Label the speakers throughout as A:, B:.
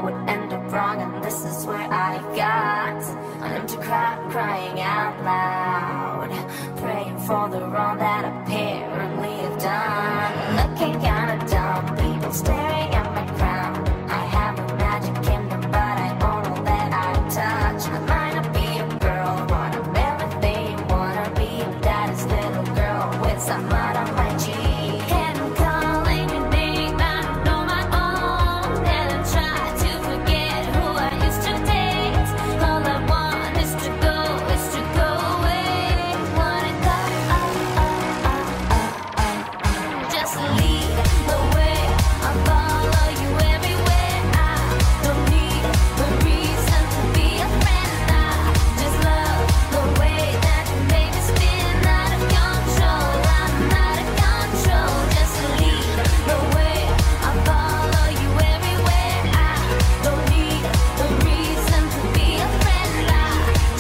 A: would end up wrong, and this is where I got to crying out loud, praying for the wrong that apparently I've done. Looking kinda dumb, people staring at my crown. I have a magic kingdom, but I own all that I touch. I might not be a girl, but I'm everything you wanna be. That is little girl with some mud on my cheek. And I'm calling your name, I don't know my own. And I try to forget who I used to date. All I want is to go away. Wanna go, just lead the way. I'll follow you everywhere. I don't need a reason to be a friend. I just love the way that you make me spin out of control. I'm out of control. Just lead the way. I'll follow you everywhere. I don't need a reason to be a friend. I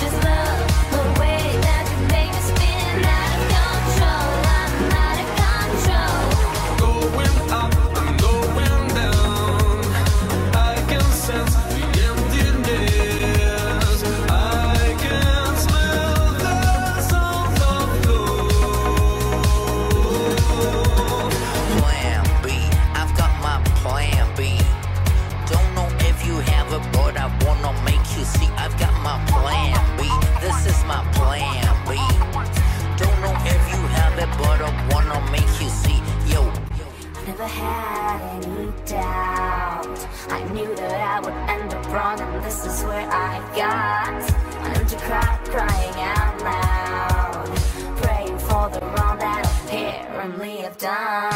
A: just love the way that you make me spin out of control. I'm out of control.
B: Going up and going down, I can sense the emptiness. I can smell the sound of love.
C: Plan B, I've got my plan B. Don't know if you have it, but I wanna make you see. I've got my plan B. This is my plan B. Don't know if you have it, but I wanna make you see. Yo.
A: Never had any doubt. I knew that I would end up wrong, and this is where I got to crying out loud, praying for the wrong that apparently I've done.